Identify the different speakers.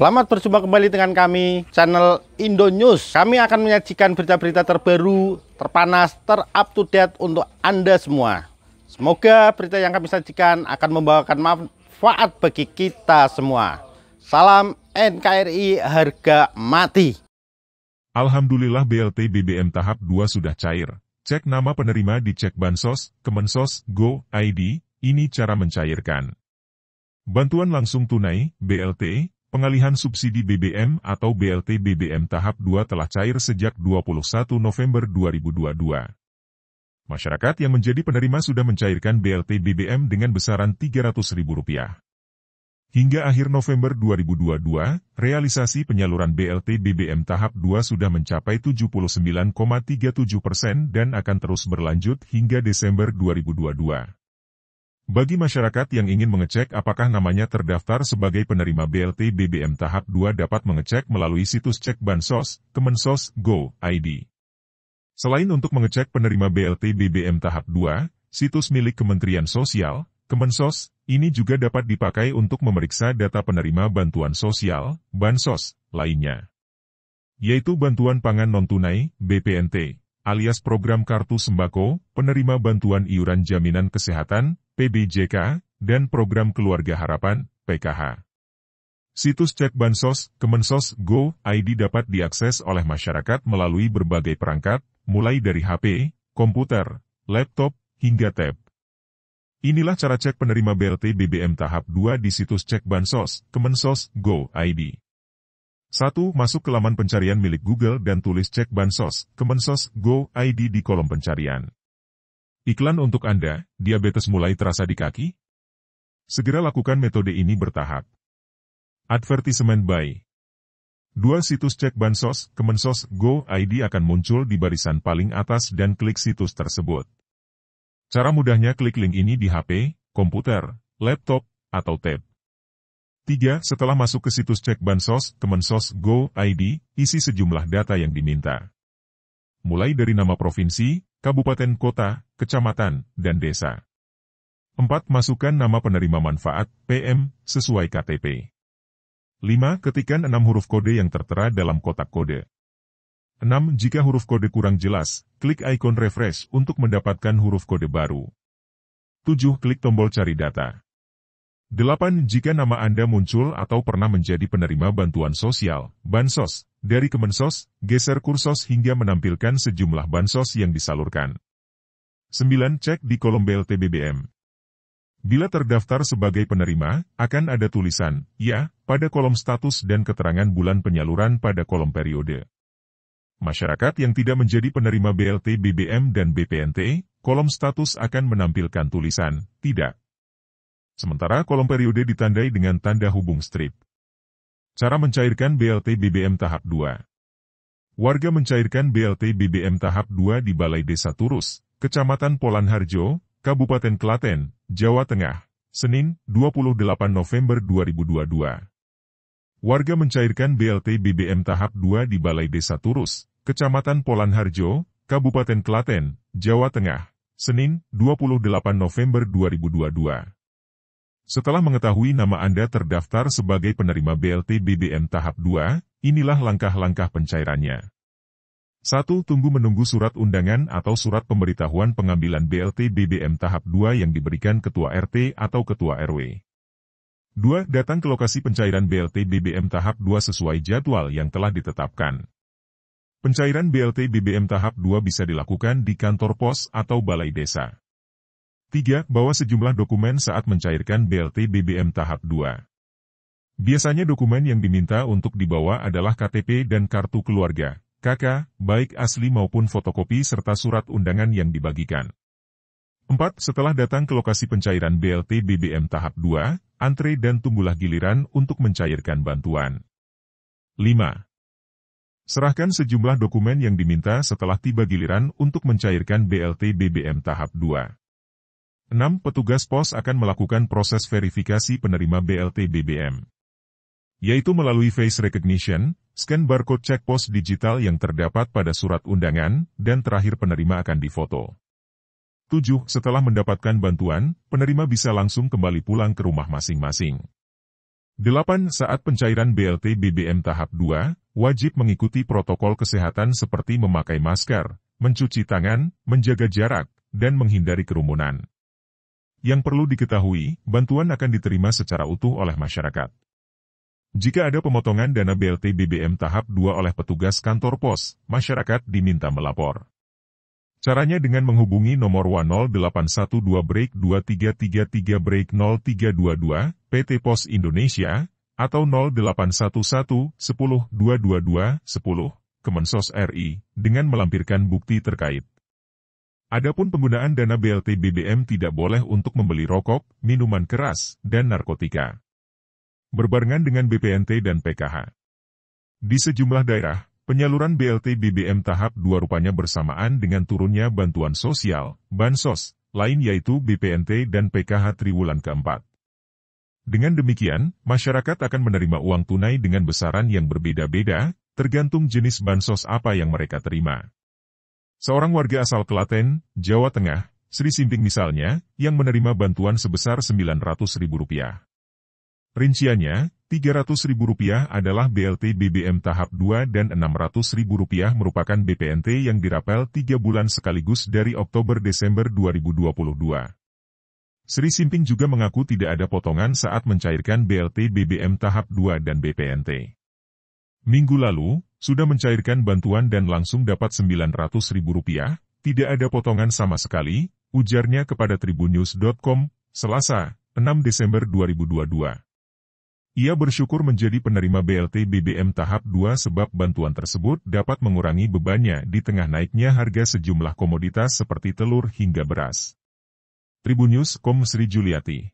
Speaker 1: Selamat berjumpa kembali dengan kami, channel Indo News. Kami akan menyajikan berita-berita terbaru, terpanas, ter-up-to-date untuk Anda semua. Semoga berita yang kami sajikan akan membawakan manfaat bagi kita semua. Salam NKRI harga mati.
Speaker 2: Alhamdulillah BLT BBM tahap 2 sudah cair. Cek nama penerima di Cek Bansos, Kemensos, Go.id, ini cara mencairkan. Bantuan langsung tunai, BLT, pengalihan subsidi BBM atau BLT BBM tahap 2 telah cair sejak 21 November 2022. Masyarakat yang menjadi penerima sudah mencairkan BLT BBM dengan besaran Rp300.000. Hingga akhir November 2022, realisasi penyaluran BLT BBM tahap 2 sudah mencapai 79,37% dan akan terus berlanjut hingga Desember 2022. Bagi masyarakat yang ingin mengecek apakah namanya terdaftar sebagai penerima BLT BBM tahap 2 dapat mengecek melalui situs Cek Bansos, Kemensos, Go.id. Selain untuk mengecek penerima BLT BBM tahap 2, situs milik Kementerian Sosial, Kemensos, ini juga dapat dipakai untuk memeriksa data penerima bantuan sosial, Bansos, lainnya. Yaitu bantuan pangan non-tunai, BPNT, alias program kartu sembako, penerima bantuan iuran jaminan kesehatan, PBJK, dan program keluarga harapan, PKH. Situs Cek Bansos, Kemensos, Go.id dapat diakses oleh masyarakat melalui berbagai perangkat, mulai dari HP, komputer, laptop, hingga tab. Inilah cara cek penerima BLT BBM tahap 2 di situs Cek Bansos, Kemensos, Go.id. 1. Masuk ke laman pencarian milik Google dan tulis Cek Bansos, Kemensos, Go.id di kolom pencarian. Iklan untuk Anda, diabetes mulai terasa di kaki? Segera lakukan metode ini bertahap. Advertisement by 2. Situs Cek Bansos, Kemensos, Go.id akan muncul di barisan paling atas dan klik situs tersebut. Cara mudahnya klik link ini di HP, komputer, laptop, atau tab. 3. Setelah masuk ke situs Cek Bansos, Kemensos, Go.id, isi sejumlah data yang diminta. Mulai dari nama provinsi, kabupaten kota, kecamatan, dan desa. 4. Masukkan nama penerima manfaat, PM, sesuai KTP. 5. Ketikkan 6 huruf kode yang tertera dalam kotak kode. 6. Jika huruf kode kurang jelas, klik ikon refresh untuk mendapatkan huruf kode baru. 7. Klik tombol cari data. 8. Jika nama Anda muncul atau pernah menjadi penerima bantuan sosial, Bansos, dari Kemensos, geser kursos hingga menampilkan sejumlah Bansos yang disalurkan. 9. Cek di kolom BLT BBM. Bila terdaftar sebagai penerima, akan ada tulisan, ya, pada kolom status dan keterangan bulan penyaluran pada kolom periode. Masyarakat yang tidak menjadi penerima BLT BBM dan BPNT, kolom status akan menampilkan tulisan, tidak. Sementara kolom periode ditandai dengan tanda hubung strip. Cara mencairkan BLT BBM tahap 2. Warga mencairkan BLT BBM tahap 2 di Balai Desa Turus, Kecamatan Polanharjo, Kabupaten Klaten, Jawa Tengah, Senin, 28 November 2022. Warga mencairkan BLT BBM tahap 2 di Balai Desa Turus, Kecamatan Polanharjo, Kabupaten Klaten, Jawa Tengah, Senin, 28 November 2022. Setelah mengetahui nama Anda terdaftar sebagai penerima BLT BBM tahap 2, inilah langkah-langkah pencairannya. 1. Menunggu surat undangan atau surat pemberitahuan pengambilan BLT BBM tahap 2 yang diberikan Ketua RT atau Ketua RW. 2. Datang ke lokasi pencairan BLT BBM tahap 2 sesuai jadwal yang telah ditetapkan. Pencairan BLT BBM tahap 2 bisa dilakukan di kantor pos atau balai desa. 3. Bawa sejumlah dokumen saat mencairkan BLT BBM tahap 2. Biasanya dokumen yang diminta untuk dibawa adalah KTP dan kartu keluarga, KK, baik asli maupun fotokopi serta surat undangan yang dibagikan. 4. Setelah datang ke lokasi pencairan BLT BBM tahap 2, antre dan tunggulah giliran untuk mencairkan bantuan. 5. Serahkan sejumlah dokumen yang diminta setelah tiba giliran untuk mencairkan BLT BBM tahap 2. 6. Petugas pos akan melakukan proses verifikasi penerima BLT BBM. Yaitu melalui face recognition, scan barcode cek pos digital yang terdapat pada surat undangan, dan terakhir penerima akan difoto. 7. Setelah mendapatkan bantuan, penerima bisa langsung kembali pulang ke rumah masing-masing. 8. Saat pencairan BLT BBM tahap 2, wajib mengikuti protokol kesehatan seperti memakai masker, mencuci tangan, menjaga jarak, dan menghindari kerumunan. Yang perlu diketahui, bantuan akan diterima secara utuh oleh masyarakat. Jika ada pemotongan dana BLT BBM tahap 2 oleh petugas kantor pos, masyarakat diminta melapor. Caranya dengan menghubungi nomor 0812-2333-0322 PT Pos Indonesia atau 0811 10 222 10 Kemensos RI dengan melampirkan bukti terkait. Adapun penggunaan dana BLT BBM tidak boleh untuk membeli rokok, minuman keras, dan narkotika. Berbarengan dengan BPNT dan PKH. Di sejumlah daerah, penyaluran BLT BBM tahap 2 rupanya bersamaan dengan turunnya bantuan sosial, bansos, lain yaitu BPNT dan PKH triwulan keempat. Dengan demikian, masyarakat akan menerima uang tunai dengan besaran yang berbeda-beda, tergantung jenis bansos apa yang mereka terima. Seorang warga asal Klaten, Jawa Tengah, Sri Simping misalnya, yang menerima bantuan sebesar Rp900.000. Rinciannya, Rp300.000 adalah BLT BBM tahap 2 dan Rp600.000 merupakan BPNT yang dirapel 3 bulan sekaligus dari Oktober-Desember 2022. Sri Simping juga mengaku tidak ada potongan saat mencairkan BLT BBM tahap 2 dan BPNT. Minggu lalu, sudah mencairkan bantuan dan langsung dapat Rp900.000, tidak ada potongan sama sekali, ujarnya kepada tribunnews.com, Selasa, 6 Desember 2022. Ia bersyukur menjadi penerima BLT BBM tahap 2 sebab bantuan tersebut dapat mengurangi bebannya di tengah naiknya harga sejumlah komoditas seperti telur hingga beras. Tribunnews.com Sri Juliati.